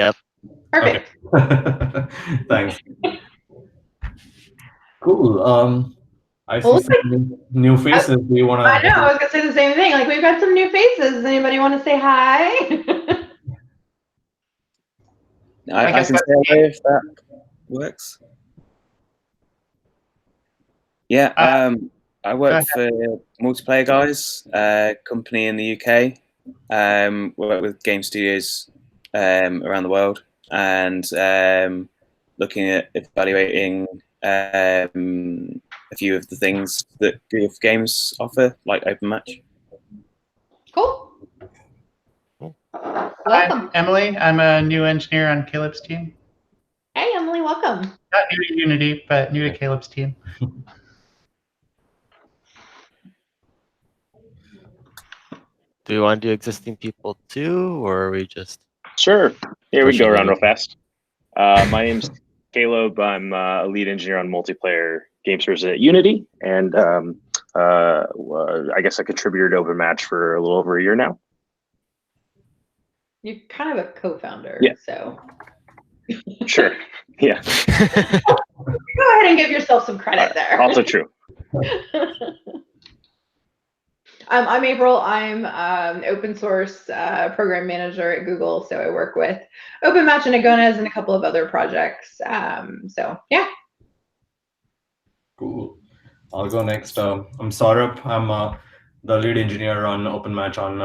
Yep. Perfect. Okay. Thanks. Cool. I see Well, some new faces. Do you want to? I know. I was gonna say the same thing. Like we've got some new faces. Does anybody want to say hi? I can say hello if that works. Yeah, I work for Multiplayer Guys, company in the UK. Work with game studios around the world, and looking at evaluating a few of the things that Google for Games offer, like Open Match. Cool. Welcome. Welcome. I'm Emily. I'm a new engineer on Caleb's team. Hey, Emily. Welcome. Not new to Unity, but new to Caleb's team. Do we want to do existing people too, or are we just? Sure. Yeah, we can go Pushing around it. real fast. My name's Caleb. I'm a lead engineer on multiplayer game services at Unity, and I guess a contributor to Open Match for a little over a year now. You're kind of a co-founder. Yeah. So Sure. Yeah. go ahead and give yourself some credit there. Also true. I'm April. I'm open source program manager at Google. So I work with Open Match and Agonas and a couple of other projects. So yeah. Cool. I'll go next. I'm Saurabh. I'm the lead engineer on Open Match on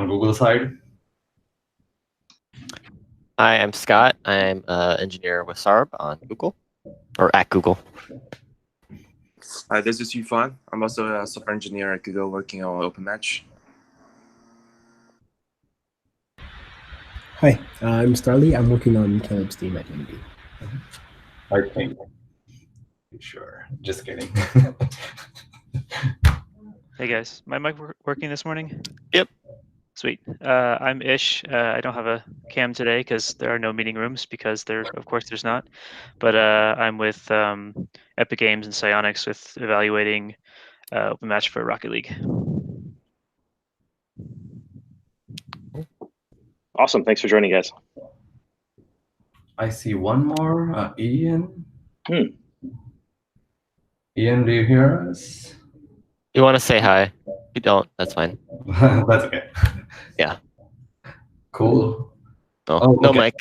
Google side. Hi, I'm Scott. I'm an engineer with Saurabh on Google, or at Google. Hi, this is Yufan. I'm also a software engineer at Google working on Open Match. Hi, I'm Starly. I'm working on Caleb's team at Unity. I think. Sure. Just kidding. Hey guys, my mic working this morning? Yep. Sweet. I'm Ish. I don't have a cam today because there are no meeting rooms because of course there's not. But I'm with Epic Games and Psyonix with evaluating Open Match for Rocket League. Awesome. Thanks for joining, guys. I see one more. Ian. Ian, do you hear us? You want to say hi? If you don't, that's fine. That's okay. Yeah. Cool. No, no okay. mic.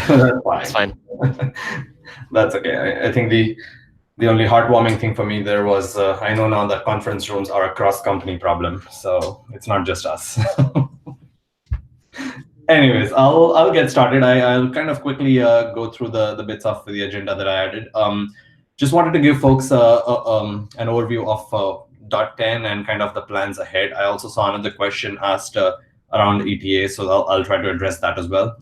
That's fine. That's okay. I think the only heartwarming thing for me there was I know now that conference rooms are a cross-company problem, so it's not just us. Anyways, I'll get started. I'll kind of quickly go through the bits of the agenda that I added. Just wanted to give folks an overview of .10 and kind of the plans ahead. I also saw another question asked around ETA, so I'll try to address that as well.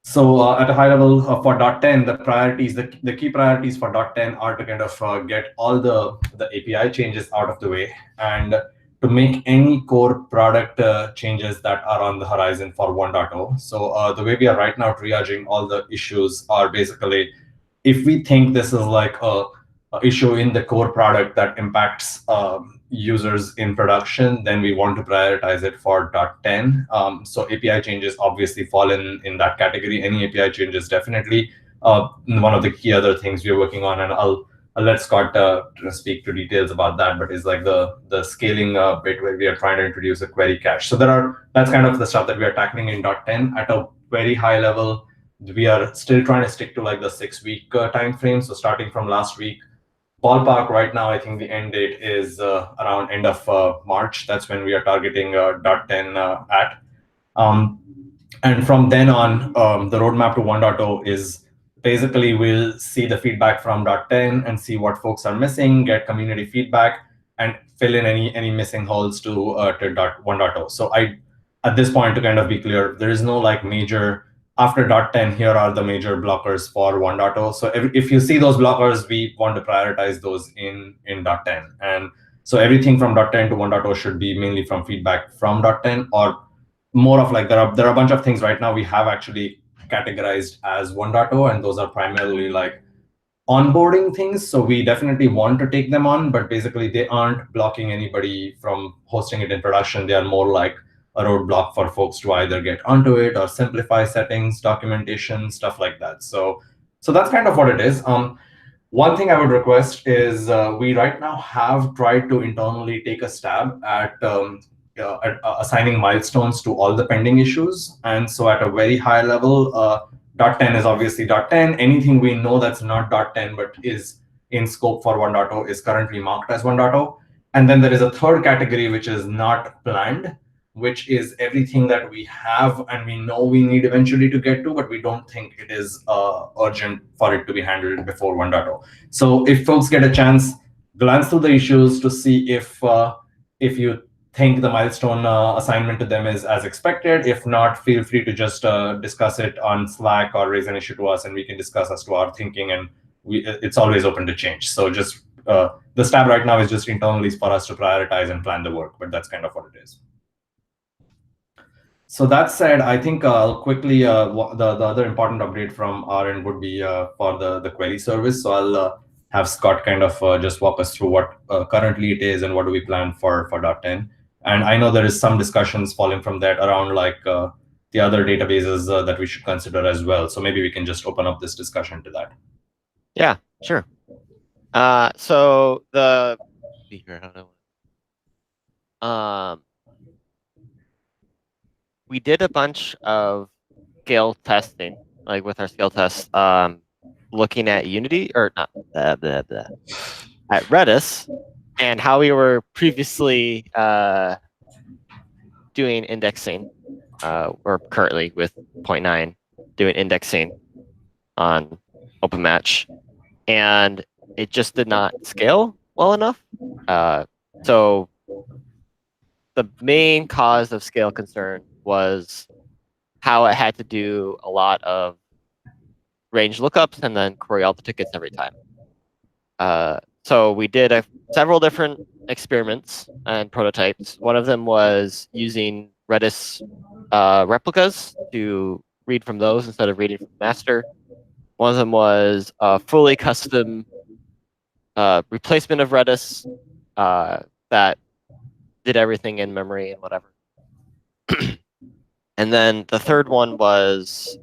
So at a high level for .10, the priorities, the key priorities for .10 are to kind of get all the API changes out of the way and to make any core product changes that are on the horizon for 1.0. So the way we are right now triaging all the issues are basically, if we think this is like a issue in the core product that impacts users in production, then we want to prioritize it for .10. So API changes obviously fall in that category. Any API changes definitely. One of the key other things we're working on, and I'll let Scott speak to details about that, but is like the scaling bit where we are trying to introduce a query cache. So that's kind of the stuff that we are tackling in .10 at a very high level. We are still trying to stick to like the 6-week time frame. So starting from last week, ballpark right now, I think the end date is around end of March. That's when we are targeting .10 at. And from then on, the roadmap to 1.0 is basically we'll see the feedback from .10 and see what folks are missing, get community feedback, and fill in any missing holes to 1.0. So at this point, to kind of be clear, there is no like major, after .10, here are the major blockers for 1.0. So if you see those blockers, we want to prioritize those in .10. And so everything from .10 to 1.0 should be mainly from feedback from .10, or more of like, there are a bunch of things right now we have actually categorized as 1.0, and those are primarily like onboarding things. So we definitely want to take them on, but basically they aren't blocking anybody from hosting it in production. They are more like a roadblock for folks to either get onto it or simplify settings, documentation, stuff like that. So that's kind of what it is. One thing I would request is we right now have tried to internally take a stab at assigning milestones to all the pending issues. And so at a very high level, .10 is obviously .10. Anything we know that's not .10 but is in scope for 1.0 is currently marked as 1.0. And then there is a third category which is not planned, which is everything that we have and we know we need eventually to get to, but we don't think it is urgent for it to be handled before 1.0. So if folks get a chance, glance through the issues to see if you think the milestone assignment to them is as expected. If not, feel free to just discuss it on Slack or raise an issue to us, and we can discuss as to our thinking, and it's always open to change. So just the stab right now is just internally for us to prioritize and plan the work, but that's kind of what it is. So that said, I think I'll quickly, the other important update from our end would be for the query service. So I'll have Scott kind of just walk us through what currently it is and what do we plan for .10. And I know there is some discussions falling from that around like the other databases that we should consider as well. So maybe we can just open up this discussion to that. Yeah, sure. So the speaker, I don't know. We did a bunch of scale testing, like with our scale tests, looking at Unity or not at Redis, and how we were previously doing indexing, or currently with 0.9 doing indexing on OpenMatch, and it just did not scale well enough. So the main cause of scale concern was how it had to do a lot of range lookups and then query all the tickets every time. So we did several different experiments and prototypes. One of them was using Redis replicas to read from those instead of reading from master. One of them was a fully custom replacement of Redis that did everything in memory and whatever. And then the third one was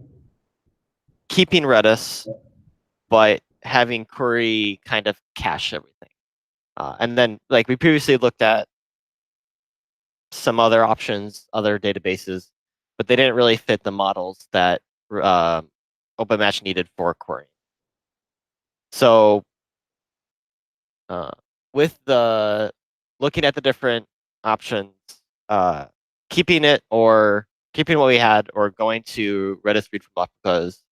keeping Redis, but having query kind of cache everything. And then, like, we previously looked at some other options, other databases, but they didn't really fit the models that OpenMatch needed for querying. So with the looking at the different options, keeping what we had or going to Redis read from replicas,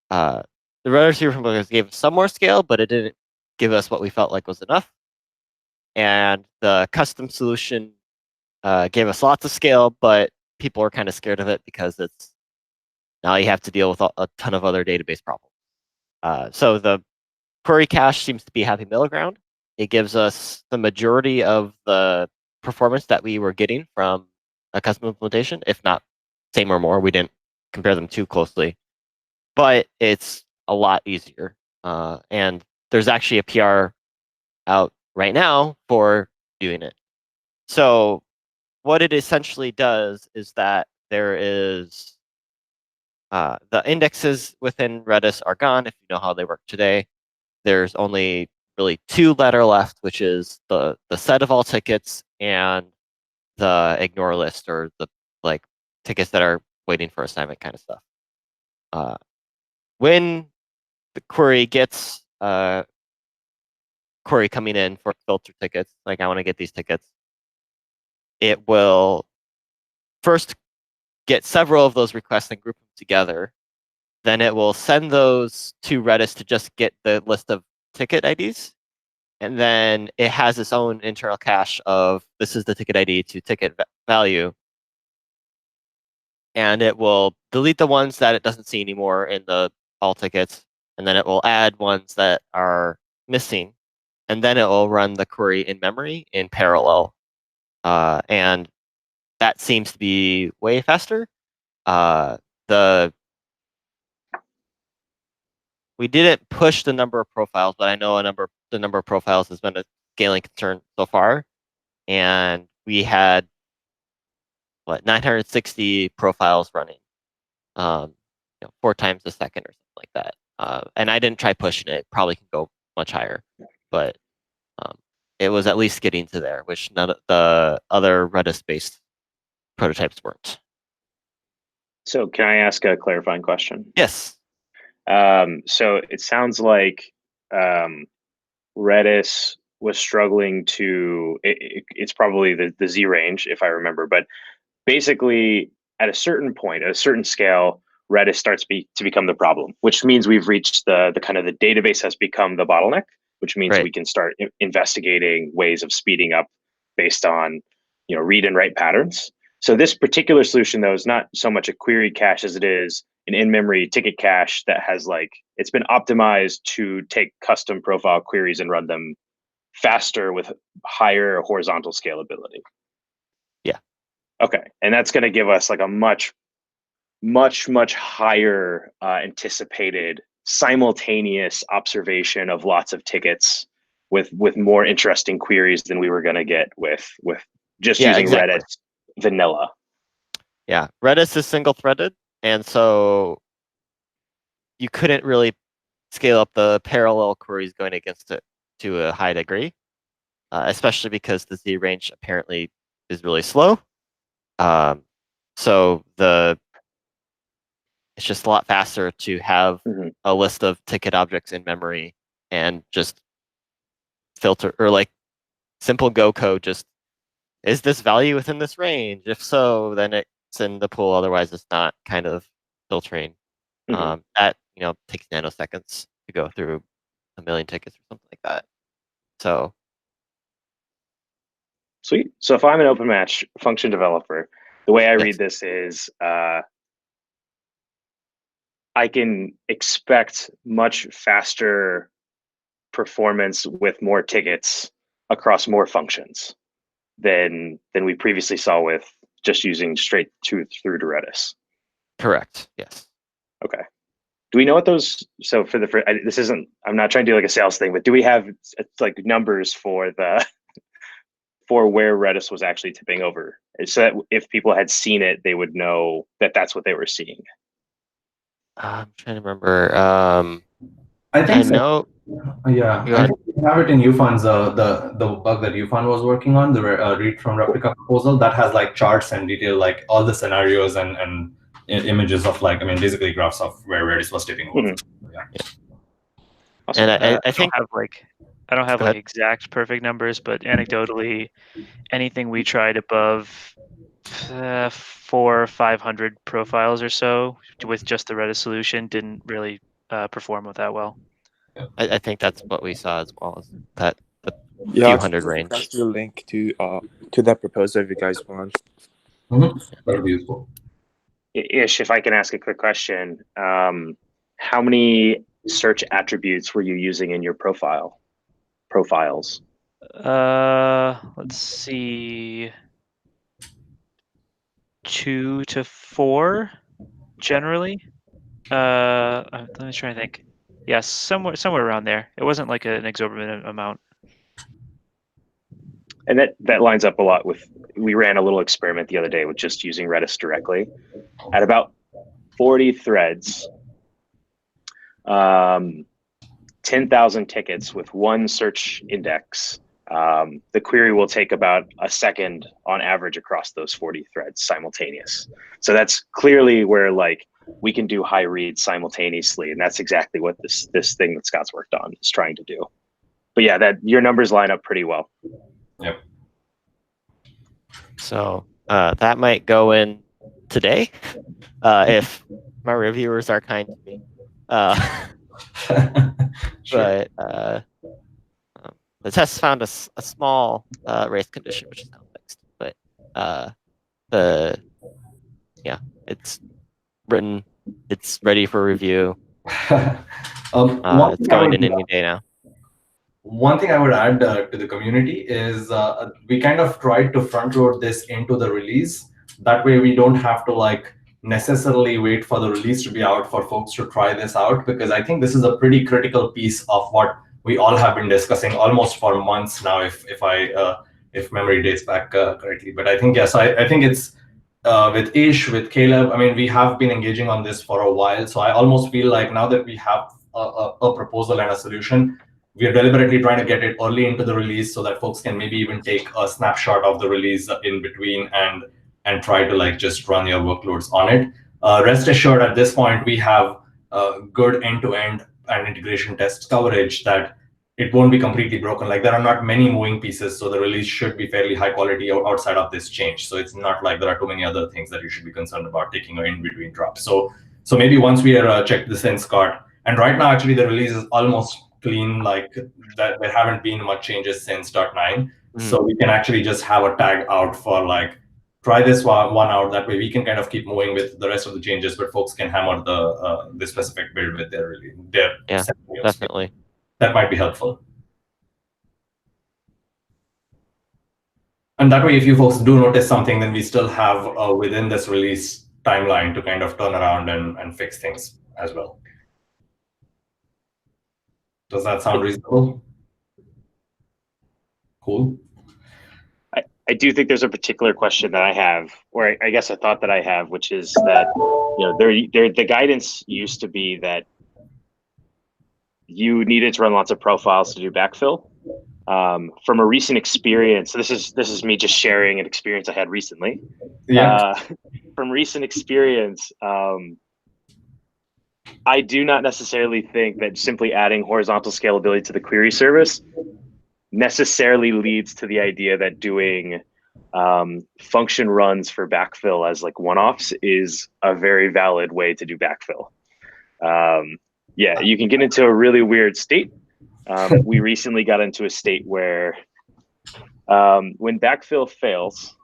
the Redis read from replicas gave us some more scale, but it didn't give us what we felt like was enough. And the custom solution gave us lots of scale, but people are kind of scared of it because it's now you have to deal with a ton of other database problems. So the query cache seems to be happy middle ground. It gives us the majority of the performance that we were getting from a custom implementation, if not same or more. We didn't compare them too closely, but it's a lot easier. And there's actually a PR out right now for doing it. So what it essentially does is that there is the indexes within Redis are gone if you know how they work today. There's only really two that are left, which is the set of all tickets and the ignore list, or the like tickets that are waiting for assignment kind of stuff. When the query gets query coming in for filter tickets, like I want to get these tickets, it will first get several of those requests and group them together. Then it will send those to Redis to just get the list of ticket IDs. And then it has its own internal cache of this is the ticket ID to ticket value. And it will delete the ones that it doesn't see anymore in the all tickets. And then it will add ones that are missing. And then it will run the query in memory in parallel. And that seems to be way faster. We didn't push the number of profiles, but I know the number of profiles has been a scaling concern so far. And we had 960 profiles running, 4 times a second or something like that. And I didn't try pushing it. Probably can go much higher, but it was at least getting to there, which none of the other Redis-based prototypes weren't. So can I ask a clarifying question? Yes. So it sounds like Redis was struggling to, it's probably the Z range, if I remember, but basically at a certain point, at a certain scale, Redis starts to become the problem, which means we've reached the kind of the database has become the bottleneck, which means Right. we can start investigating ways of speeding up based on, read and write patterns. So this particular solution, though, is not so much a query cache as it is an in-memory ticket cache that has it's been optimized to take custom profile queries and run them faster with higher horizontal scalability. Yeah. Okay. And that's going to give us a much, much higher anticipated simultaneous observation of lots of tickets with more interesting queries than we were going to get with just using exactly. Redis vanilla. Yeah, Redis is single-threaded, and so you couldn't really scale up the parallel queries going against it to a high degree, especially because the Z range apparently is really slow. So it's just a lot faster to have a list of ticket objects in memory and just filter, or simple Go code, just, is this value within this range? If so, then it's in the pool, otherwise it's not, kind of filtering. That takes nanoseconds to go through 1 million tickets or something like that. So Sweet. So if I'm an OpenMatch function developer, the way I read this is I can expect much faster performance with more tickets across more functions than we previously saw with just using straight through to Redis. Correct. Yes. Okay. Do we know what those? So for this isn't. I'm not trying to do a sales thing, but do we have numbers for where Redis was actually tipping over, so that if people had seen it, they would know that that's what they were seeing? I'm trying to remember. I think so. know. Yeah, I think we have it in UFUN's the bug that UFUN was working on, the read from replica proposal, that has charts and detail, all the scenarios and images of basically graphs of where Redis was tipping over. Yeah. And Awesome. I think I don't have exact perfect numbers, but anecdotally, anything we tried above 400 or 500 profiles or so with just the Redis solution didn't really perform with that well. I think that's what we saw as well, is that the Yeah, few hundred range. That's the link to that proposal if you guys want. That'll be useful. Ish, if I can ask a quick question, how many search attributes were you using in your profiles? Let's see, 2 to 4 generally. Let me try and think. Yeah, somewhere around there. It wasn't an exorbitant amount. And that lines up a lot with, we ran a little experiment the other day with just using Redis directly. At about 40 threads, 10,000 tickets with one search index, the query will take about a second on average across those 40 threads simultaneous. So that's clearly where we can do high reads simultaneously, and that's exactly what this thing that Scott's worked on is trying to do. But yeah, that your numbers line up pretty well. Yep. So that might go in today, if my reviewers are kind to me. Sure. But the test found a small race condition, which is now fixed. But it's written, it's ready for review. It's going in any day now. One thing I would add to the community is we kind of tried to front load this into the release. That way we don't have to necessarily wait for the release to be out for folks to try this out, because I think this is a pretty critical piece of what we all have been discussing almost for months now, if memory dates back correctly. But I think, yes, I think it's with Ish, with Caleb, I mean, we have been engaging on this for a while. So I almost feel like now that we have a proposal and a solution, we are deliberately trying to get it early into the release so that folks can maybe even take a snapshot of the release in between and try to like just run your workloads on it. Rest assured, at this point, we have good end-to-end and integration test coverage that it won't be completely broken. Like there are not many moving pieces, so the release should be fairly high quality outside of this change. So it's not like there are too many other things that you should be concerned about taking an in-between drop. So maybe once we are checked this in, Scott, and right now actually the release is almost clean, like that there haven't been much changes since .9. So we can actually just have a tag out for like, try this one out. That way we can kind of keep moving with the rest of the changes, but folks can hammer the specific build with their Yeah, definitely. That might be helpful. And that way, if you folks do notice something, then we still have within this release timeline to kind of turn around and fix things as well. Does that sound reasonable? Cool. I do think there's a particular question that I have, or I guess a thought that I have, which is that the guidance used to be that you needed to run lots of profiles to do backfill. From a recent experience, so this is me just sharing an experience I had recently. Yeah. From recent experience, I do not necessarily think that simply adding horizontal scalability to the query service necessarily leads to the idea that doing function runs for backfill as like one-offs is a very valid way to do backfill. Yeah, you can get into a really weird state. We recently got into a state where when backfill fails,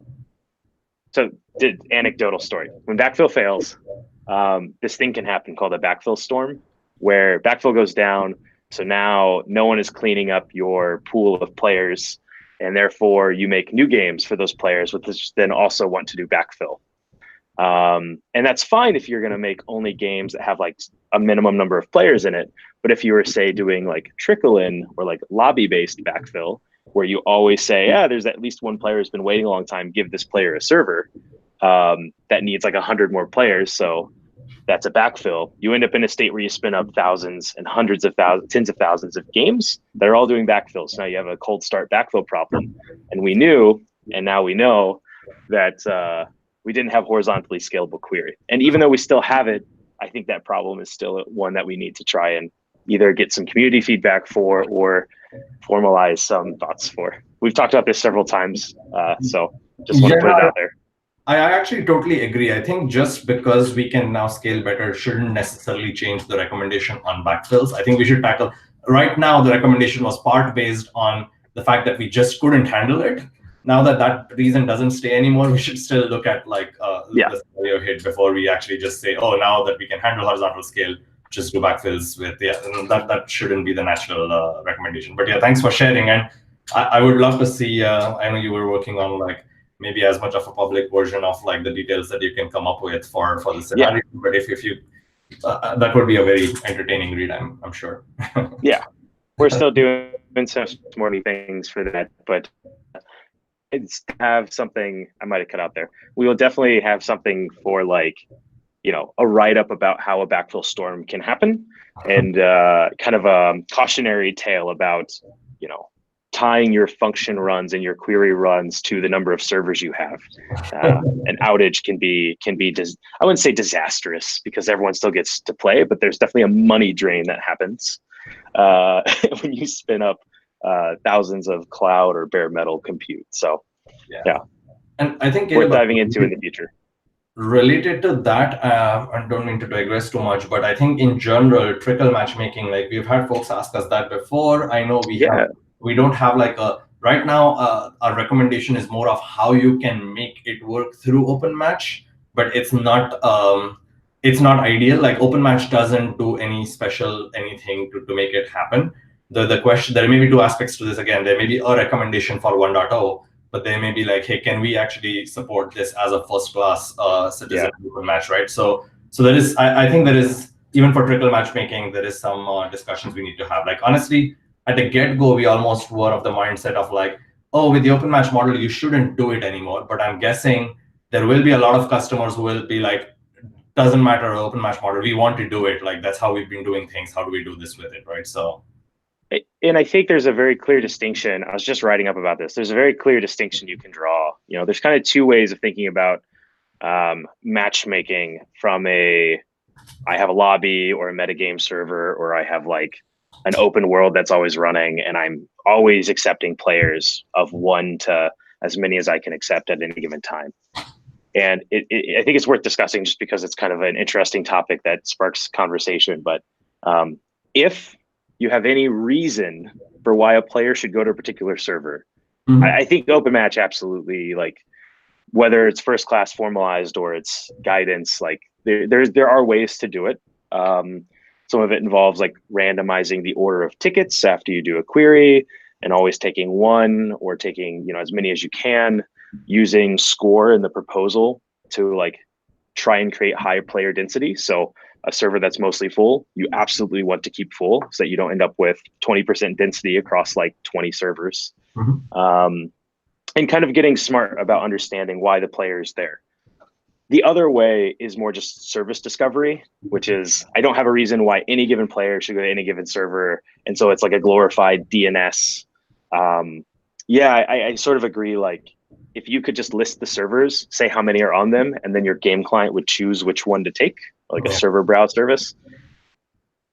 so anecdotal story, when backfill fails, this thing can happen called a backfill storm, where backfill goes down. So now no one is cleaning up your pool of players, and therefore you make new games for those players, which then also want to do backfill. And that's fine if you're going to make only games that have like a minimum number of players in it. But if you were, say, doing like trickle in or like lobby based backfill, where you always say, yeah, there's at least one player who's been waiting a long time, give this player a server that needs like 100 more players. So that's a backfill. You end up in a state where you spin up thousands and hundreds of thousands, tens of thousands of games that are all doing backfills. So now you have a cold start backfill problem. And we knew, and now we know that we didn't have horizontally scalable query. And even though we still have it, I think that problem is still one that we need to try and either get some community feedback for or formalize some thoughts for. We've talked about this several times, so just want to put it out there. I actually totally agree. I think just because we can now scale better shouldn't necessarily change the recommendation on backfills. I think we should tackle, right now the recommendation was part based on the fact that we just couldn't handle it. Now that that reason doesn't stay anymore, we should still look at like the scenario hit before we actually just say, oh, now that we can handle horizontal scale, just do backfills with, that shouldn't be the natural recommendation. But yeah, thanks for sharing. And I would love to see, I know you were working on like maybe as much of a public version of like the details that you can come up with for the scenario. Yeah. But if you, that would be a very entertaining read, I'm sure. Yeah, we're still doing some more things for that, but it's have something I might have cut out there. We will definitely have something for like, a write-up about how a backfill storm can happen, and kind of a cautionary tale about, tying your function runs and your query runs to the number of servers you have. An outage can be I wouldn't say disastrous because everyone still gets to play, but there's definitely a money drain that happens when you spin up thousands of cloud or bare metal compute. So yeah. And I think we're diving into in the future. Related to that, I don't mean to digress too much, but I think in general, trickle matchmaking, like we've had folks ask us that before. I know we don't have like right now, our recommendation is more of how you can make it work through OpenMatch, but it's not ideal. Like OpenMatch doesn't do any special anything to make it happen. The question, there may be two aspects to this. Again, there may be a recommendation for 1.0, but they may be like, hey, can we actually support this as a first-class citizen OpenMatch, right? So there is, I think there is, even for trickle matchmaking, there is some discussions we need to have. Like honestly, at the get-go, we almost were of the mindset of like, oh, with the OpenMatch model, you shouldn't do it anymore. But I'm guessing there will be a lot of customers who will be like, doesn't matter open match model, we want to do it. Like that's how we've been doing things. How do we do this with it, right? So. And I think there's a very clear distinction. I was just writing up about this. There's a very clear distinction you can draw. You know, there's kind of two ways of thinking about matchmaking from I have a lobby or a metagame server, or I have like an open world that's always running and I'm always accepting players of 1 to as many as I can accept at any given time. And I think it's worth discussing just because it's kind of an interesting topic that sparks conversation. But if you have any reason for why a player should go to a particular server, I think open match absolutely, like whether it's first class formalized or it's guidance, like there are ways to do it. Some of it involves like randomizing the order of tickets after you do a query and always taking 1 or taking, you know, as many as you can, using score in the proposal to like try and create high player density. So a server that's mostly full, you absolutely want to keep full so that you don't end up with 20% density across like 20 servers. And kind of getting smart about understanding why the player is there. The other way is more just service discovery, which is I don't have a reason why any given player should go to any given server. And so it's like a glorified DNS. I sort of agree. Like if you could just list the servers, say how many are on them, and then your game client would choose which one to take, like a server browse service.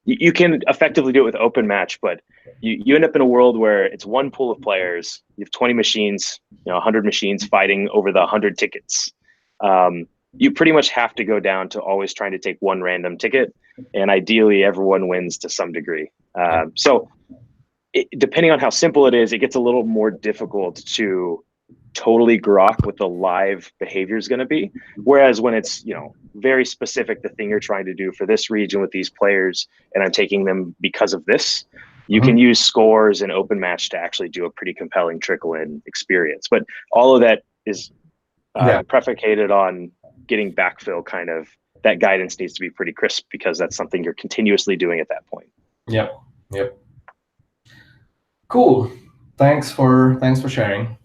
You can effectively do it with open match, but you end up in a world where it's one pool of players. You have 20 machines, 100 machines fighting over the 100 tickets. You pretty much have to go down to always trying to take one random ticket, and ideally everyone wins to some degree. Depending on how simple it is, it gets a little more difficult to totally grok what the live behavior is going to be. Whereas when it's, very specific, the thing you're trying to do for this region with these players, and I'm taking them because of this, you can use scores and open match to actually do a pretty compelling trickle-in experience. But all of that is predicated on getting backfill. Kind of that guidance needs to be pretty crisp because that's something you're continuously doing at that point. Yep. Cool. Thanks for sharing.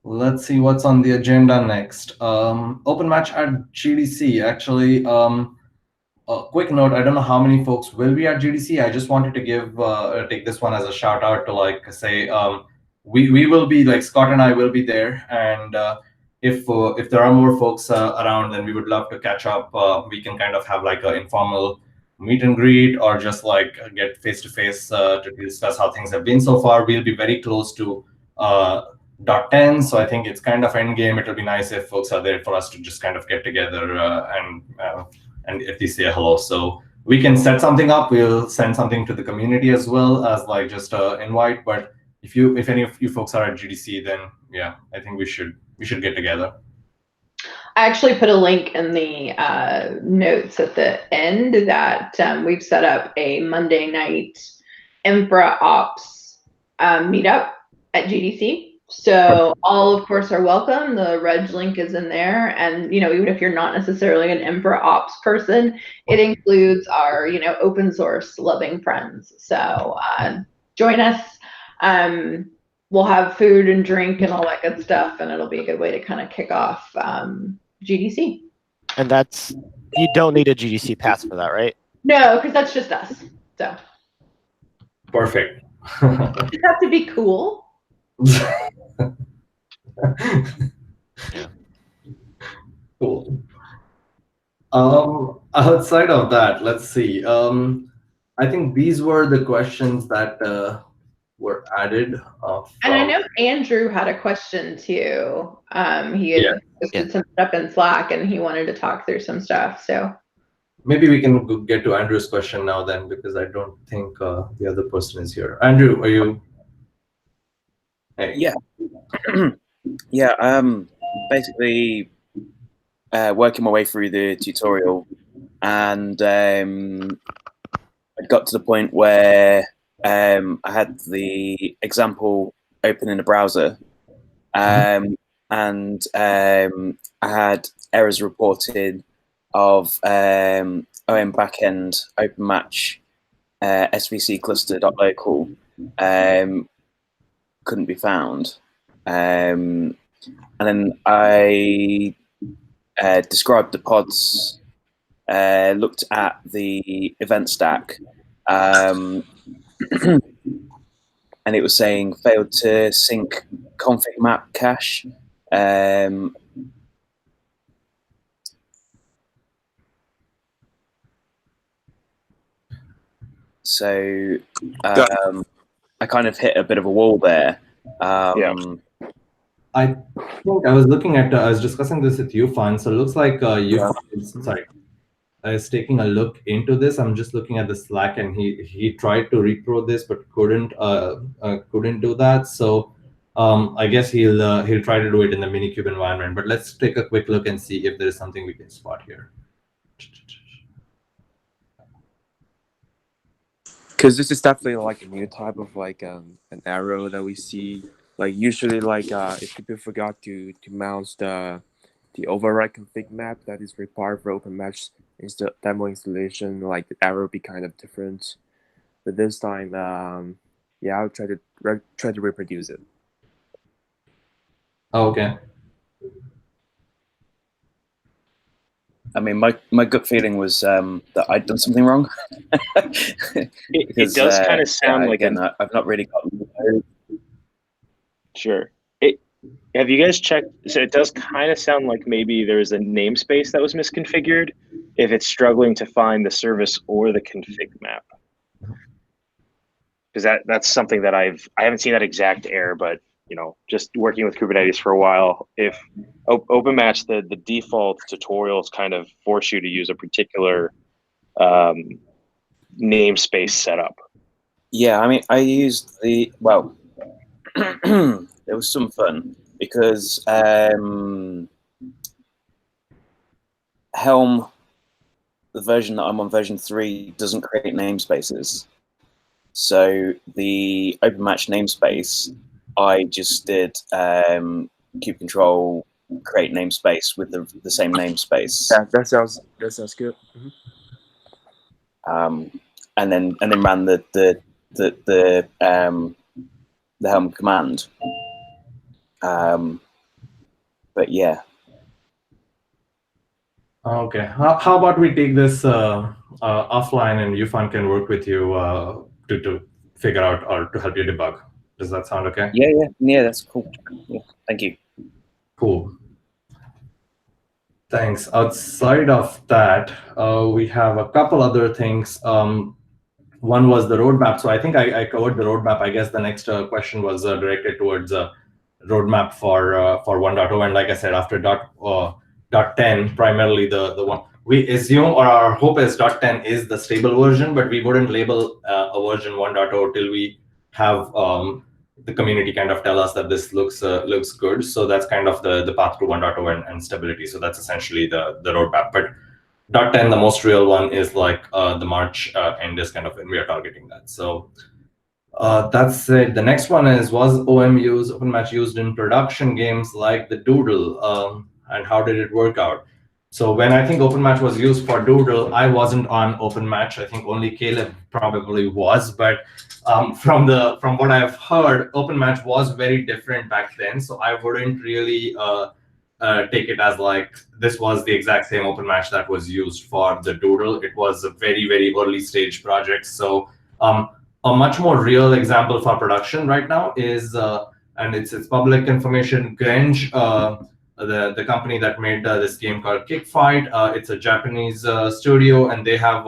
Let's see what's on the agenda next. Open match at GDC. Actually, a quick note, I don't know how many folks will be at GDC. I just wanted to take this one as a shout out to say, we will be, like Scott and I will be there. And if there are more folks around, then we would love to catch up. We can kind of have like an informal meet and greet or just like get face-to-face to discuss how things have been so far. We'll be very close to .10, so I think it's kind of end game. It'll be nice if folks are there for us to just kind of get together and at least say hello. So we can set something up. We'll send something to the community as well as like just an invite. But if any of you folks are at GDC, then yeah, I think we should get together. I actually put a link in the notes at the end that we've set up a Monday night Infra Ops meetup at GDC. So all, of course, are welcome. The reg link is in there. And, even if you're not necessarily an Infra Ops person, it includes our, open source loving friends. So join us. We'll have food and drink and all that good stuff. And it'll be a good way to kind of kick off GDC. And you don't need a GDC pass for that, right? No, because that's just us. So perfect. You just have to be cool. Cool. Outside of that, let's see. I think these were the questions that were added. And I know Andrew had a question too. He had posted some stuff in Slack, and he wanted to talk through some stuff. So maybe we can get to Andrew's question now then, because I don't think the other person is here. Andrew, are you? Hey. Yeah. Basically, working my way through the tutorial, and I got to the point where I had the example open in the browser, and I had errors reported of OM backend open match SVC cluster.local couldn't be found. and then I described the pods, looked at the event stack, and it was saying failed to sync config map cache. So I kind of hit a bit of a wall there. I think I was looking at, I was discussing this with Yufan. So it looks like Yufan is taking a look into this. I'm just looking at the Slack, and he tried to repro this, but couldn't do that. So I guess he'll try to do it in the Minikube environment. But let's take a quick look and see if there is something we can spot here. Because this is definitely like a new type of like an arrow that we see. Like usually, like if people forgot to mount the override config map that is required for OpenMatch demo installation, like the arrow be kind of different. But this time, yeah, I'll try to reproduce it. Oh, okay. I mean, my gut feeling was that I'd done something wrong. It does kind of sound like again, I've not really gotten. Sure. Have you guys checked? So it does kind of sound like maybe there's a namespace that was misconfigured if it's struggling to find the service or the config map. Because that's something that I haven't seen that exact error, but you know, just working with Kubernetes for a while, if OpenMatch, the default tutorials kind of force you to use a particular namespace setup. Yeah, I mean, I used there was some fun because Helm, the version that I'm on, version 3, doesn't create namespaces. So the OpenMatch namespace, I just did kubectl create namespace with the same namespace. Yeah, that sounds good. And then ran the Helm command. But yeah. Okay. How about we take this offline, and Yufan can work with you to figure out or to help you debug. Does that sound okay? Yeah, that's cool. Yeah, thank you. Cool. Thanks. Outside of that, we have a couple other things. One was the roadmap. So I think I covered the roadmap. I guess the next question was directed towards roadmap for 1.0. And like I said, after .10, primarily the one we assume, or our hope is .10 is the stable version, but we wouldn't label a version 1.0 till we have the community kind of tell us that this looks good. So that's kind of the path to 1.0 and stability. So that's essentially the roadmap. But .10, the most real one, is like the March end is kind of when we are targeting that. So that's it. The next one is, was OpenMatch used in production games like the Doodle, and how did it work out? So when I think OpenMatch was used for Doodle, I wasn't on OpenMatch. I think only Caleb probably was, but from what I've heard, OpenMatch was very different back then. So I wouldn't really take it as like this was the exact same OpenMatch that was used for the Doodle. It was a very, very early stage project. So a much more real example for production right now is, and it's public information, Grenge, the company that made this game called Kickfight. It's a Japanese studio, and they have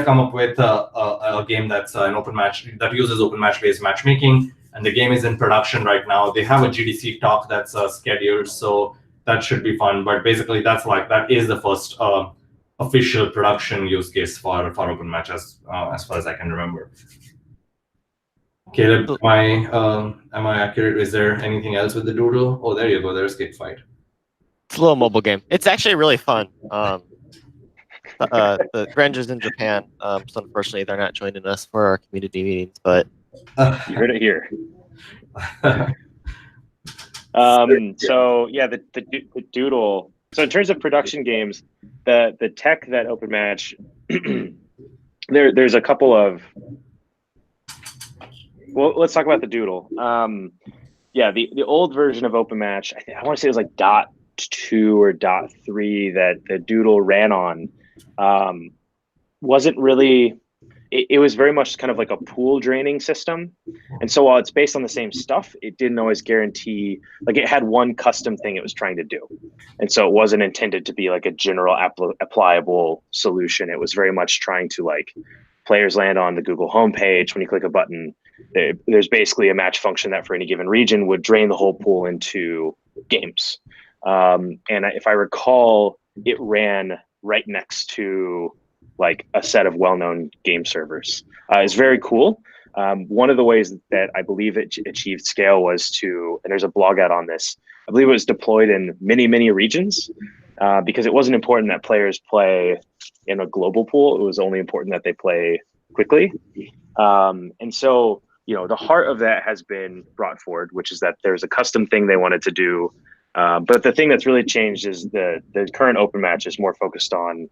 come up with a game that's an OpenMatch that uses OpenMatch-based matchmaking, and the game is in production right now. They have a GDC talk that's scheduled, so that should be fun. But basically, that is the first official production use case for OpenMatch as far as I can remember. Caleb, am I accurate? Is there anything else with the Doodle? Oh, there you go. There's Kickfight. It's a little mobile game. It's actually really fun. The Grenge is in Japan, so unfortunately they're not joining us for our community meetings. But you heard it here. So yeah, the Doodle. So in terms of production games, the tech that OpenMatch, there's a couple of. Well, let's talk about the Doodle. yeah, the old version of OpenMatch, I want to say it was like .2 or .3 that the Doodle ran on, wasn't really. It was very much kind of like a pool draining system, and so while it's based on the same stuff, it didn't always guarantee. Like it had one custom thing it was trying to do, and so it wasn't intended to be like a general applicable solution. It was very much trying to like players land on the Google homepage. When you click a button, there's basically a match function that for any given region would drain the whole pool into games. And if I recall, it ran right next to like a set of well-known game servers. It's very cool. One of the ways that I believe it achieved scale was to, and there's a blog out on this, I believe it was deployed in many regions because it wasn't important that players play in a global pool. It was only important that they play quickly. And so, the heart of that has been brought forward, which is that there's a custom thing they wanted to do. But the thing that's really changed is the current OpenMatch is more focused on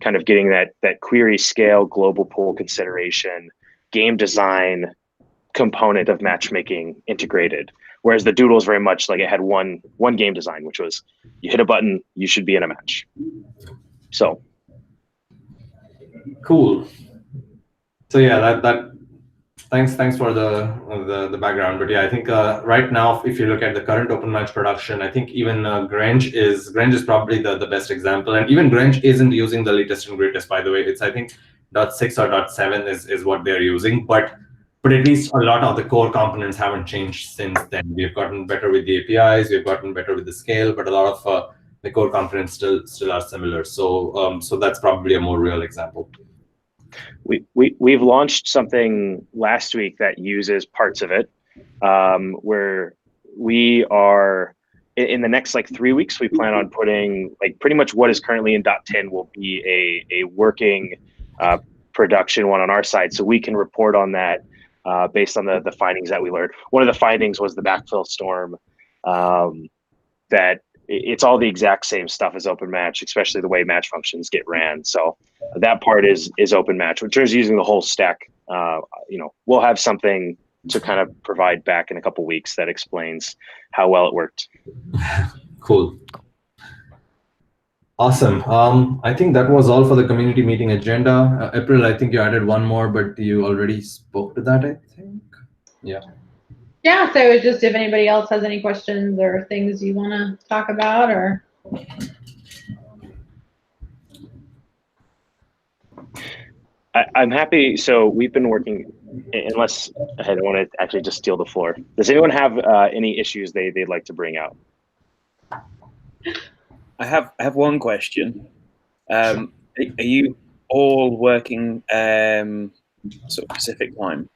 kind of getting that query scale, global pool consideration, game design component of matchmaking integrated. Whereas the Doodle is very much like it had one game design, which was you hit a button, you should be in a match. So cool. So yeah, that thanks for the background. But yeah, I think right now, if you look at the current OpenMatch production, I think even Grange is probably the best example. And even Grange isn't using the latest and greatest, by the way. It's, I think, .6 or .7 is what they're using. But at least a lot of the core components haven't changed since then. We've gotten better with the APIs, we've gotten better with the scale, but a lot of the core components still are similar. So so that's probably a more real example. We've launched something last week that uses parts of it, where we are in the next like 3 weeks. We plan on putting like pretty much what is currently in .10 will be a working production one on our side, so we can report on that based on the findings that we learned. One of the findings was the backfill storm, that it's all the exact same stuff as OpenMatch, especially the way match functions get ran. So that part is OpenMatch. In terms of using the whole stack, we'll have something to kind of provide back in a couple weeks that explains how well it worked. Cool. Awesome. I think that was all for the community meeting agenda. April, I think you added one more, but you already spoke to that, I think. Yeah. Yeah, so it's just if anybody else has any questions or things you want to talk about, or. I'm happy. So we've been working, unless I don't want to actually just steal the floor. Does anyone have any issues they'd like to bring out? I have one question. Are you all working sort of Pacific time?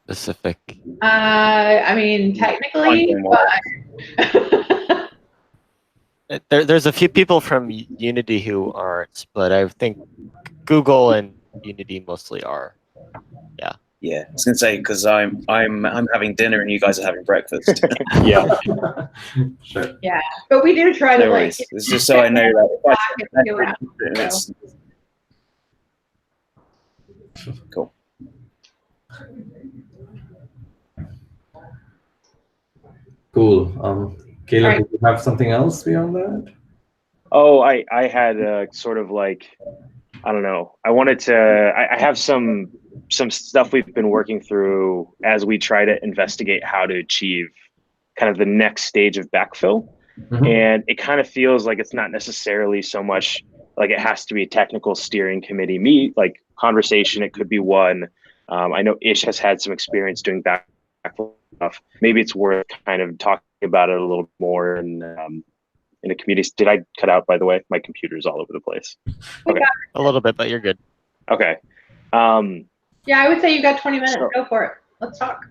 Specific. I mean, technically, but There's a few people from Unity who aren't, but I think Google and Unity mostly are. Yeah. Yeah, I was gonna say because I'm having dinner and you guys are having breakfast. Yeah. Sure. yeah, but we do try to No like. worries. It's just so I know that. So. Cool. Cool. Caleb, All right. do you have something else beyond that? Oh, I had sort of like, I don't know. I wanted to. I have some stuff we've been working through as we try to investigate how to achieve kind of the next stage of backfill. Mm-hmm. And it kind of feels like it's not necessarily so much like it has to be a technical steering committee like conversation. It could be one. I know Ish has had some experience doing backfill stuff. Maybe it's worth kind of talking about it a little more in a community. Did I cut out, by the way? My computer's all over the place. Okay. A little bit, but you're good. Okay. Yeah, I would say you've got 20 minutes. Go for it. Let's talk.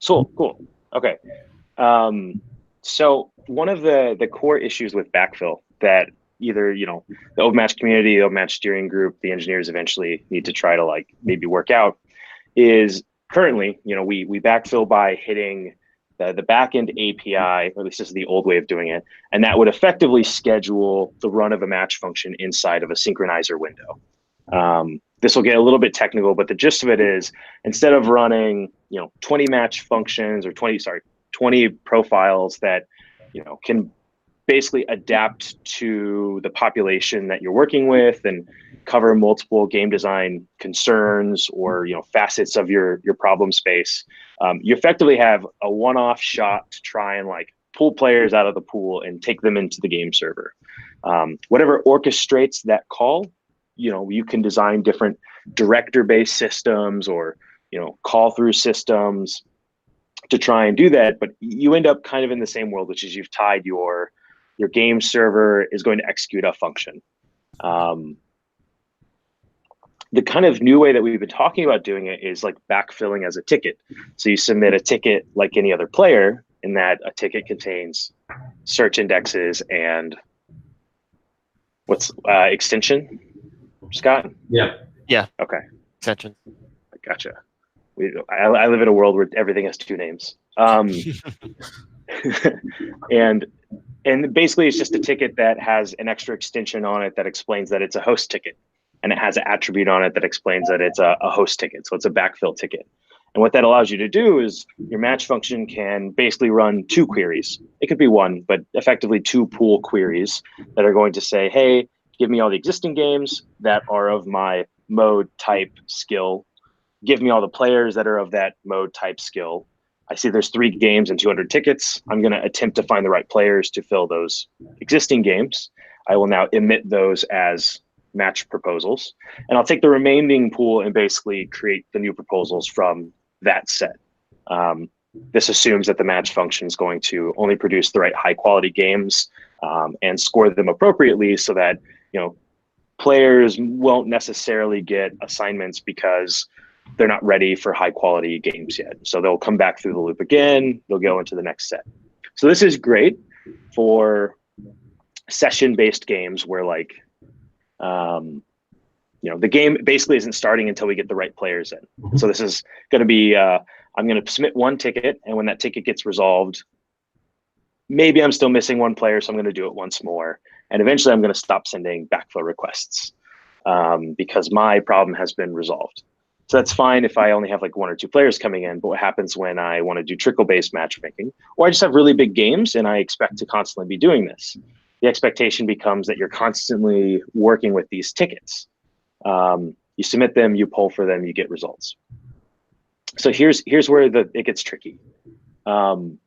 Cool. Okay. So one of the core issues with backfill that either, the OpenMatch community, the OpenMatch steering group, the engineers eventually need to try to like maybe work out is currently, we backfill by hitting the backend API, or at least this is the old way of doing it, and that would effectively schedule the run of a match function inside of a synchronizer window. this will get a little bit technical, but the gist of it is instead of running, 20 match functions or 20 profiles that, can basically adapt to the population that you're working with and cover multiple game design concerns or, facets of your problem space, you effectively have a one-off shot to try and like pull players out of the pool and take them into the game server. Whatever orchestrates that call, you can design different director-based systems or, call-through systems to try and do that. But you end up kind of in the same world, which is you've tied your game server is going to execute a function. The kind of new way that we've been talking about doing it is like backfilling as a ticket. So you submit a ticket like any other player, in that a ticket contains search indexes and what's extension, Scott? Yeah. Okay. Extension. Gotcha. I live in a world where everything has two names. And basically it's just a ticket that has an extra extension on it that explains that it's a host ticket. And it has an attribute on it that explains that it's a host ticket. So it's a backfill ticket. And what that allows you to do is your match function can basically run two queries. It could be one, but effectively two pool queries that are going to say, hey, give me all the existing games that are of my mode type skill. Give me all the players that are of that mode type skill. I see there's 3 games and 200 tickets. I'm going to attempt to find the right players to fill those existing games. I will now emit those as match proposals. And I'll take the remaining pool and basically create the new proposals from that set. This assumes that the match function is going to only produce the right high quality games and score them appropriately so that, players won't necessarily get assignments because they're not ready for high quality games yet. So they'll come back through the loop again, they'll go into the next set. So this is great for session-based games where like, the game basically isn't starting until we get the right players in. So this is going to be, I'm going to submit one ticket, and when that ticket gets resolved, maybe I'm still missing one player, so I'm going to do it once more. And eventually I'm going to stop sending backfill requests because my problem has been resolved. So that's fine if I only have like 1 or 2 players coming in, but what happens when I want to do trickle-based matchmaking, or I just have really big games and I expect to constantly be doing this? The expectation becomes that you're constantly working with these tickets. You submit them, you poll for them, you get results. So here's where it gets tricky. One,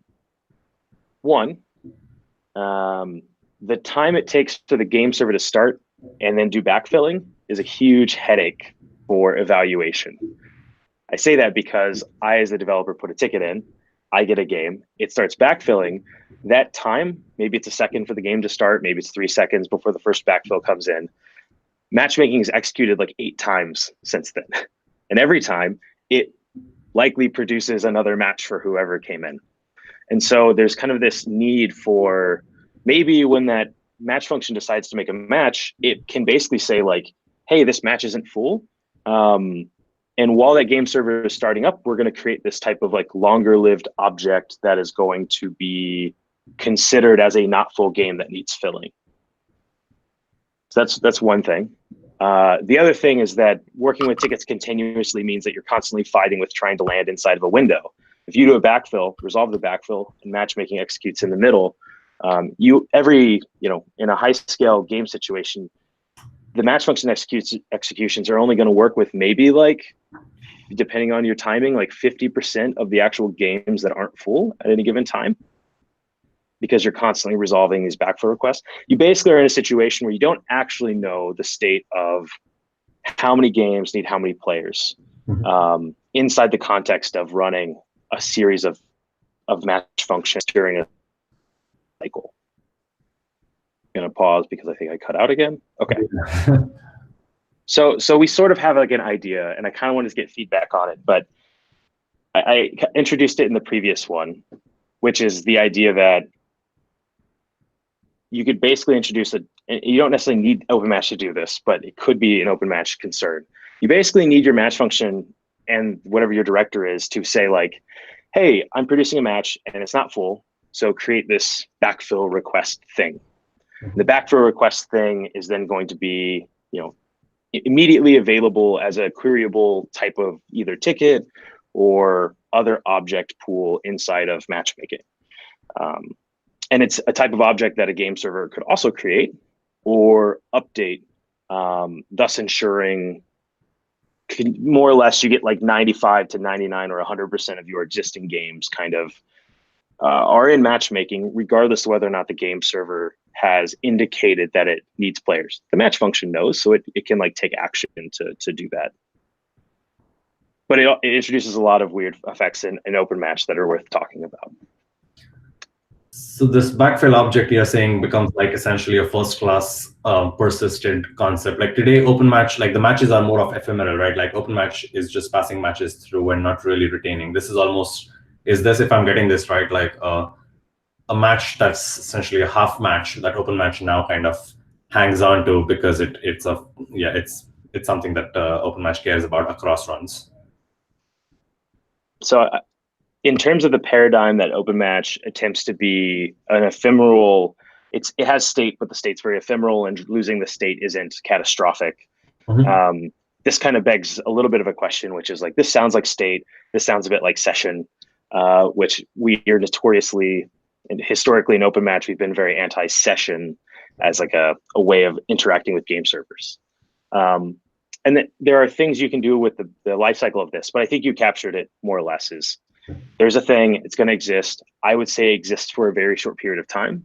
the time it takes for the game server to start and then do backfilling is a huge headache for evaluation. I say that because I, as a developer, put a ticket in, I get a game, it starts backfilling. That time, maybe it's a second for the game to start, maybe it's 3 seconds before the first backfill comes in. Matchmaking is executed like 8 times since then. And every time, it likely produces another match for whoever came in. And so there's kind of this need for maybe when that match function decides to make a match, it can basically say like, hey, this match isn't full. And while that game server is starting up, we're going to create this type of like longer lived object that is going to be considered as a not full game that needs filling. So that's one thing. The other thing is that working with tickets continuously means that you're constantly fighting with trying to land inside of a window. If you do a backfill, resolve the backfill, and matchmaking executes in the middle, in a high scale game situation, the match function executions are only going to work with maybe like, depending on your timing, like 50% of the actual games that aren't full at any given time, because you're constantly resolving these backfill requests. You basically are in a situation where you don't actually know the state of how many games need how many players inside the context of running a series of match functions during a cycle. I'm going to pause because I think I cut out again. Okay. So we sort of have like an idea, and I kind of wanted to get feedback on it, but I introduced it in the previous one, which is the idea that you could basically introduce you don't necessarily need OpenMatch to do this, but it could be an OpenMatch concern. You basically need your match function and whatever your director is to say like, hey, I'm producing a match and it's not full, so create this backfill request thing. The backfill request thing is then going to be, immediately available as a queryable type of either ticket or other object pool inside of matchmaking. And it's a type of object that a game server could also create or update, thus ensuring more or less you get like 95 to 99 or 100% of your existing games kind of are in matchmaking, regardless of whether or not the game server has indicated that it needs players. The match function knows, so it can like take action to do that. But it introduces a lot of weird effects in open match that are worth talking about. So this backfill object you're saying becomes like essentially a first-class persistent concept. Like today, open match, like the matches are more of ephemeral, right? Like open match is just passing matches through and not really retaining. This is almost, is this, if I'm getting this right, like a match that's essentially a half match that open match now kind of hangs on to because it's something that open match cares about across runs. So in terms of the paradigm that open match attempts to be an ephemeral, it has state, but the state's very ephemeral, and losing the state isn't catastrophic. Mm-hmm. This kind of begs a little bit of a question, which is like, this sounds like state, this sounds a bit like session, which we are notoriously, and historically in open match, we've been very anti-session as like a way of interacting with game servers. And there are things you can do with the life cycle of this, but I think you captured it more or less. Is there's a thing, it's going to exist. I would say exists for a very short period of time,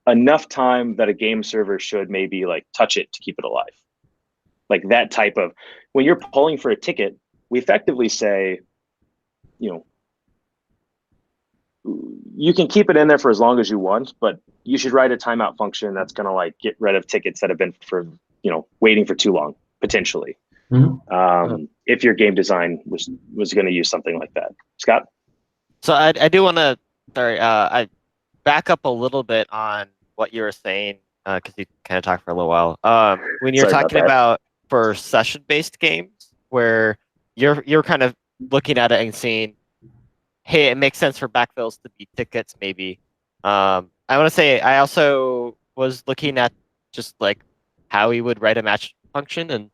enough time that a game server should maybe like touch it to keep it alive. Like that type of, when you're pulling for a ticket, we effectively say, you know, you can keep it in there for as long as you want, but you should write a timeout function that's going to like get rid of tickets that have been for, you know, waiting for too long, potentially. Mm-hmm. If your game design was going to use something like that. Scott? So I do want to, I back up a little bit on what you were saying, because you kind of talked for a little while. When you're talking about for session-based games, where you're kind of looking at it and seeing, hey, it makes sense for backfills to be tickets, maybe. I want to say I also was looking at just like how we would write a match function, and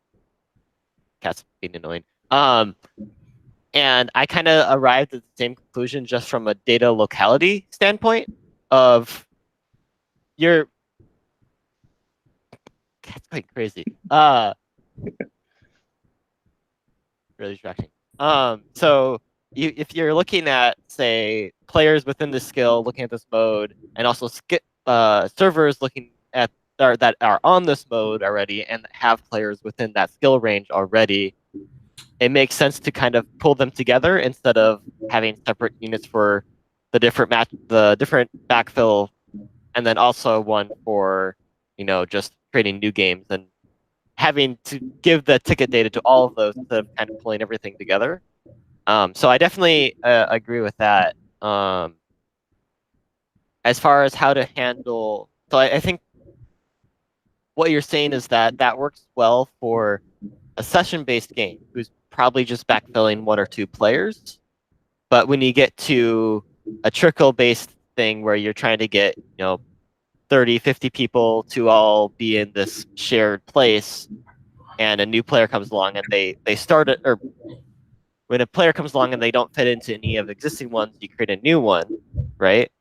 cats being annoying. And I kind of arrived at the same conclusion just from a data locality standpoint of your cat's going crazy. Really distracting. So if you're looking at, say, players within the skill, looking at this mode, and also servers looking at that are on this mode already and have players within that skill range already, it makes sense to kind of pull them together instead of having separate units for the different backfill, and then also one for, you know, just creating new games and having to give the ticket data to all of those instead of kind of pulling everything together. So I definitely agree with that. As far as how to handle, so I think what you're saying is that works well for a session-based game who's probably just backfilling one or two players. But when you get to a trickle-based thing where you're trying to get, 30, 50 people to all be in this shared place, and a new player comes along and they start it, or when a player comes along and they don't fit into any of the existing ones, you create a new one, right?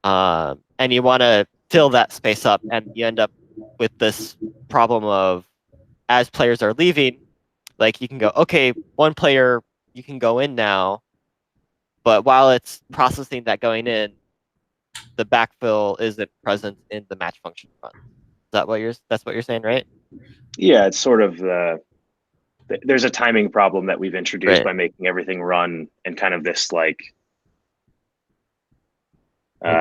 And you want to fill that space up, and you end up with this problem of, as players are leaving, like you can go, okay, one player, you can go in now, but while it's processing that going in, the backfill isn't present in the match function run. That's what you're saying, right? Yeah, it's sort of there's a timing problem that we've introduced by making everything run in kind of this like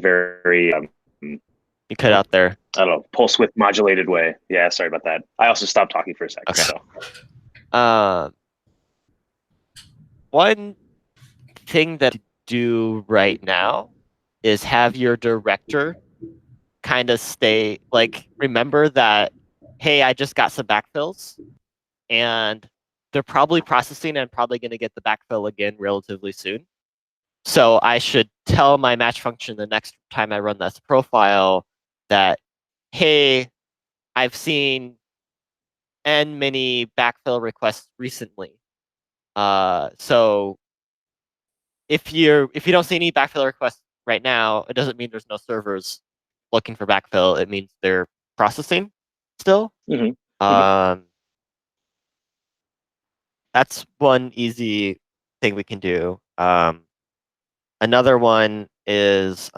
very you cut out there. I don't know, pulse width modulated way. Yeah, sorry about that. I also stopped talking for a second. Okay. So one thing that you do right now is have your director kind of stay, like, remember that, hey, I just got some backfills, and they're probably processing and probably going to get the backfill again relatively soon. So I should tell my match function the next time I run this profile that, hey, I've seen and many backfill requests recently. So if you don't see any backfill requests right now, it doesn't mean there's no servers looking for backfill. It means they're processing still. Mhm. That's one easy thing we can do. Another one is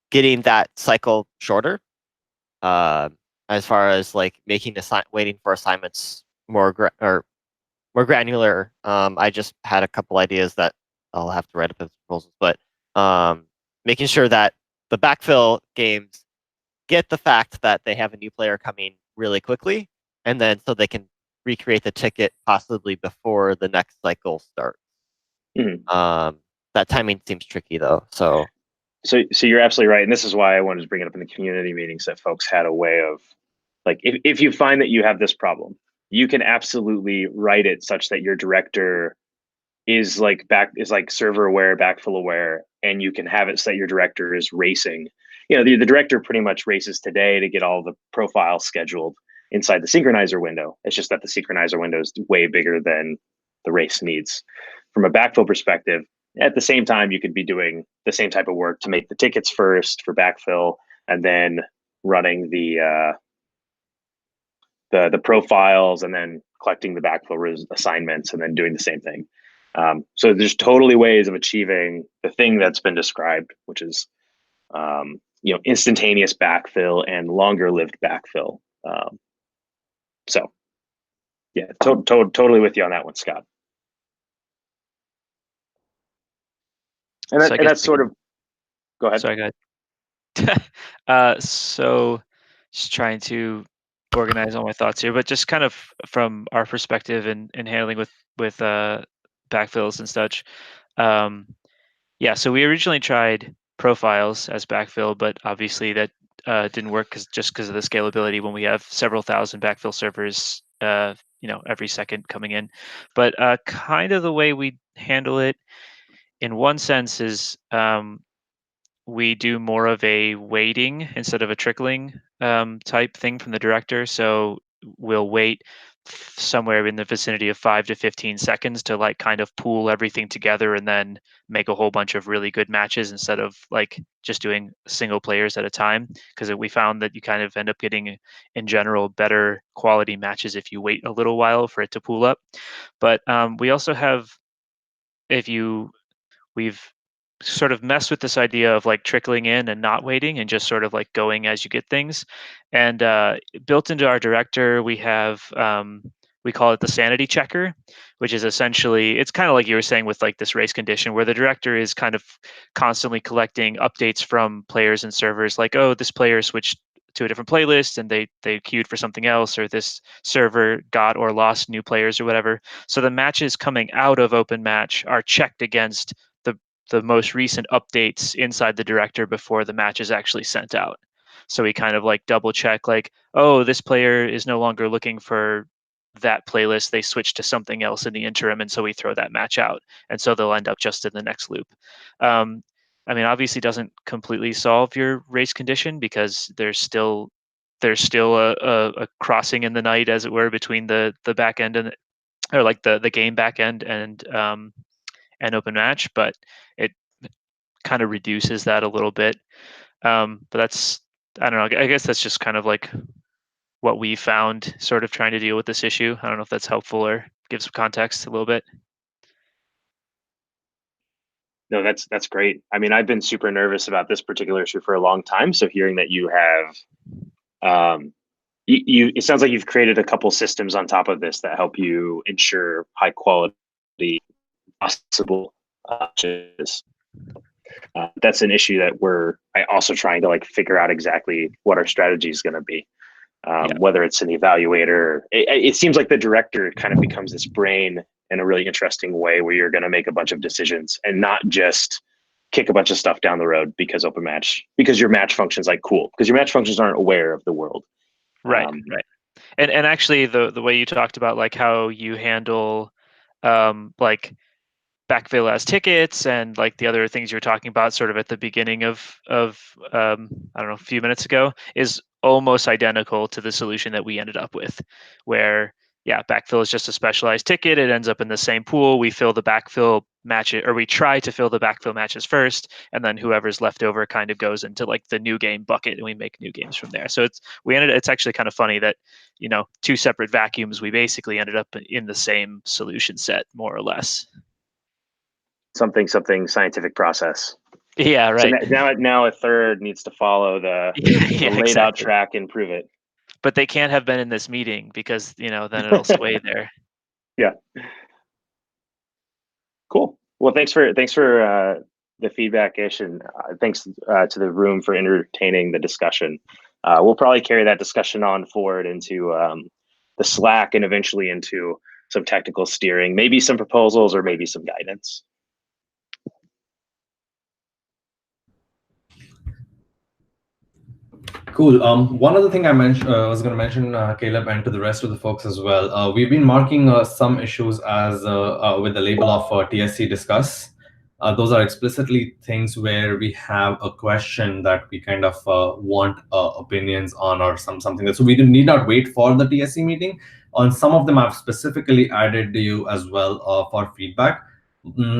getting that cycle shorter. As far as like making waiting for assignments more granular. I just had a couple ideas that I'll have to write up as proposals, but making sure that the backfill games get the fact that they have a new player coming really quickly, and then so they can recreate the ticket possibly before the next cycle starts. That timing seems tricky though. So you're absolutely right, and this is why I wanted to bring it up in the community meetings, that folks had a way of, like, if you find that you have this problem, you can absolutely write it such that your director is like server aware, backfill aware, and you can have it so that your director is racing. The director pretty much races today to get all the profiles scheduled inside the synchronizer window. It's just that the synchronizer window is way bigger than the race needs. From a backfill perspective, at the same time, you could be doing the same type of work to make the tickets first for backfill, and then running the profiles, and then collecting the backfill assignments, and then doing the same thing. So there's totally ways of achieving the thing that's been described, which is instantaneous backfill and longer lived backfill. So yeah, totally with you on that one, Scott. And So I guess that's sort of. Go ahead. Sorry, go ahead. So just trying to organize all my thoughts here, but just kind of from our perspective in handling with backfills and such. Yeah, so we originally tried profiles as backfill, but obviously that didn't work because of the scalability when we have several thousand backfill servers, every second coming in. But kind of the way we handle it, in one sense, is we do more of a waiting instead of a trickling type thing from the director. So we'll wait somewhere in the vicinity of 5 to 15 seconds to like kind of pool everything together and then make a whole bunch of really good matches instead of like just doing single players at a time, because we found that you kind of end up getting in general better quality matches if you wait a little while for it to pool up. But we also have, we've sort of messed with this idea of like trickling in and not waiting and just sort of like going as you get things. And built into our director, we have we call it the sanity checker, which is essentially, it's kind of like you were saying with like this race condition, where the director is kind of constantly collecting updates from players and servers, like, oh, this player switched to a different playlist and they queued for something else, or this server got or lost new players or whatever. So the matches coming out of Open Match are checked against the most recent updates inside the director before the match is actually sent out. So we kind of like double check, like, oh, this player is no longer looking for that playlist. They switched to something else in the interim, and so we throw that match out. And so they'll end up just in the next loop. Obviously doesn't completely solve your race condition, because there's still a crossing in the night, as it were, between the back end and, or like the game back end and Open Match, but it kind of reduces that a little bit. But that's, I don't know, I guess that's just kind of like what we found sort of trying to deal with this issue. I don't know if that's helpful or gives some context a little bit. No, that's great. I mean, I've been super nervous about this particular issue for a long time. So hearing that you have, it sounds like you've created a couple systems on top of this that help you ensure high quality possible matches. That's an issue that I also trying to like figure out exactly what our strategy is going to be. Whether it's an evaluator, it seems like the director kind of becomes this brain in a really interesting way, where you're going to make a bunch of decisions and not just kick a bunch of stuff down the road because your match functions like cool, because your match functions aren't aware of the world. Right. And actually the way you talked about like how you handle like backfill as tickets and like the other things you were talking about sort of at the beginning of I don't know, a few minutes ago, is almost identical to the solution that we ended up with, where backfill is just a specialized ticket. It ends up in the same pool. We fill the backfill matches, or we try to fill the backfill matches first, and then whoever's left over kind of goes into like the new game bucket, and we make new games from there. So it's actually kind of funny that, two separate vacuums, we basically ended up in the same solution set, more or less. Something scientific process. Yeah, right. So now a third needs to follow the laid out track and prove it. But they can't have been in this meeting because, then it'll sway there. Yeah. Cool. Well, thanks for the feedback, Ish, and thanks to the room for entertaining the discussion. We'll probably carry that discussion on forward into the Slack and eventually into some technical steering, maybe some proposals or maybe some guidance. Cool. One other thing I was going to mention, Caleb, and to the rest of the folks as well. We've been marking some issues as with the label of TSC discuss. Those are explicitly things where we have a question that we kind of want opinions on, or something that, so we need not wait for the TSC meeting. On some of them, I've specifically added to you as well for feedback.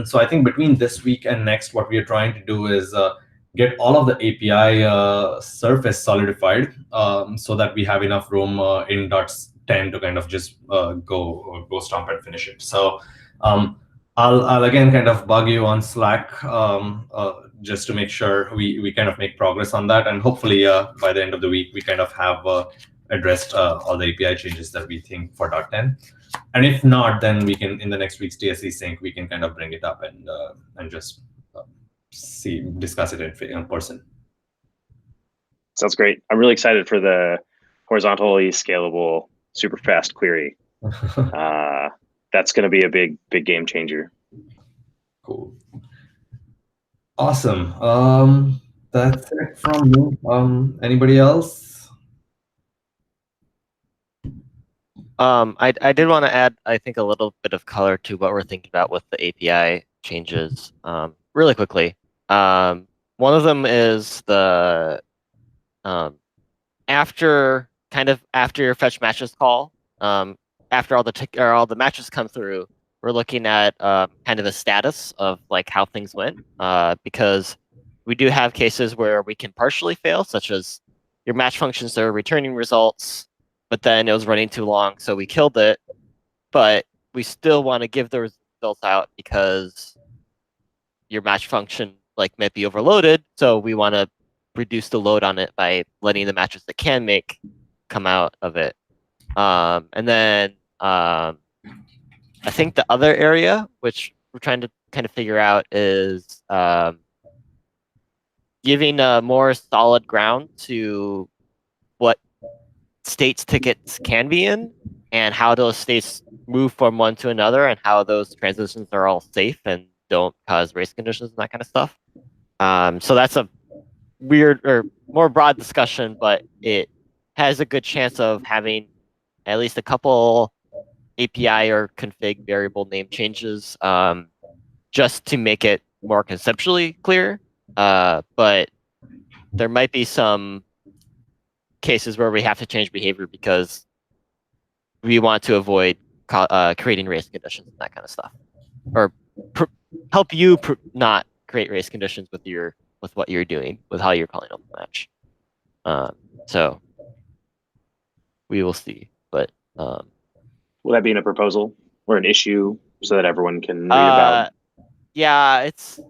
So I think between this week and next, what we are trying to do is get all of the API surface solidified, so that we have enough room in .10 to kind of just go stomp and finish it. So I'll again kind of bug you on Slack just to make sure we kind of make progress on that, and hopefully by the end of the week we kind of have addressed all the API changes that we think for .10. And if not, then we can, in the next week's TSC sync, we can kind of bring it up and just discuss it in person. Sounds great. I'm really excited for the horizontally scalable super fast query. That's going to be a big game changer. Cool. Awesome. That's it from me. Anybody else? I did want to add, I think, a little bit of color to what we're thinking about with the API changes really quickly. One of them is the after your fetch matches call, after all the matches come through, we're looking at kind of the status of like how things went, because we do have cases where we can partially fail, such as your match functions are returning results, but then it was running too long, so we killed it. But we still want to give the results out because your match function might be overloaded, so we want to reduce the load on it by letting the matches that can make come out of it. And then I think the other area which we're trying to kind of figure out is giving a more solid ground to what states tickets can be in, and how those states move from one to another, and how those transitions are all safe and don't cause race conditions and that kind of stuff. So that's a weird or more broad discussion, but it has a good chance of having at least a couple API or config variable name changes, just to make it more conceptually clear. But there might be some cases where we have to change behavior because we want to avoid creating race conditions and that kind of stuff, or help you not create race conditions with what you're doing, with how you're calling up the match. So we will see, but will that be in a proposal or an issue so that everyone can read about? Yeah, it's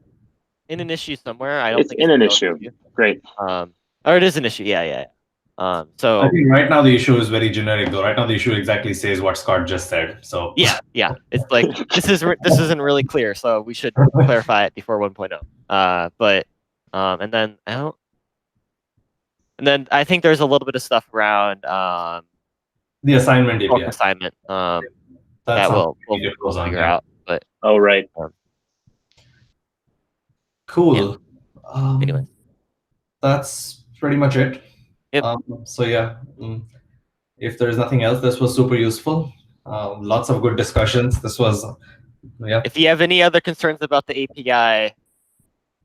in an issue somewhere. I don't think it's in an issue. Great. Or it is an issue. Yeah. So I think right now the issue is very generic, though. Right now the issue exactly says what Scott just said. So yeah. It's like this isn't really clear, so we should clarify it before 1.0. But and then I think there's a little bit of stuff around the assignment API. Assignment that we'll figure out. But right. Cool. Yeah. Anyway, that's pretty much it. Yep. So yeah, if there's nothing else, this was super useful. Lots of good discussions. This was, yeah. If you have any other concerns about the API,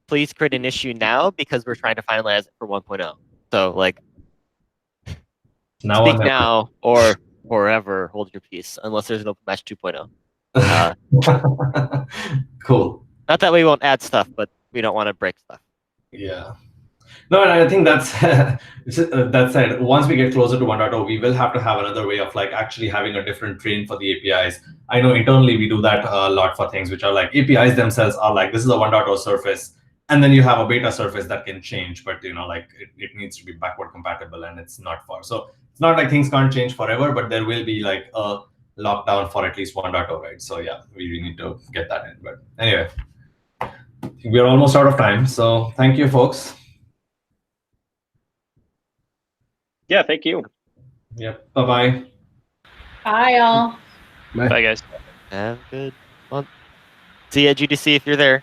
please create an issue now, because we're trying to finalize it for 1.0. So Now or Speak never. now or forever hold your peace, unless there's an open match 2.0. Cool. Not that we won't add stuff, but we don't want to break stuff. Yeah. No, and I think that's that said, once we get closer to 1.0, we will have to have another way of like actually having a different train for the APIs. I know internally we do that a lot for things which are like APIs themselves are like, this is a 1.0 surface, and then you have a beta surface that can change, but you know, like it needs to be backward compatible and it's not far. So it's not like things can't change forever, but there will be like a lockdown for at least 1.0, right? So yeah, we need to get that in. But anyway, we're almost out of time. So thank you, folks. Yeah, thank you. Yep. Bye-bye. Bye, all. Bye. Bye, guys. Have a good month. See you at GDC if you're there.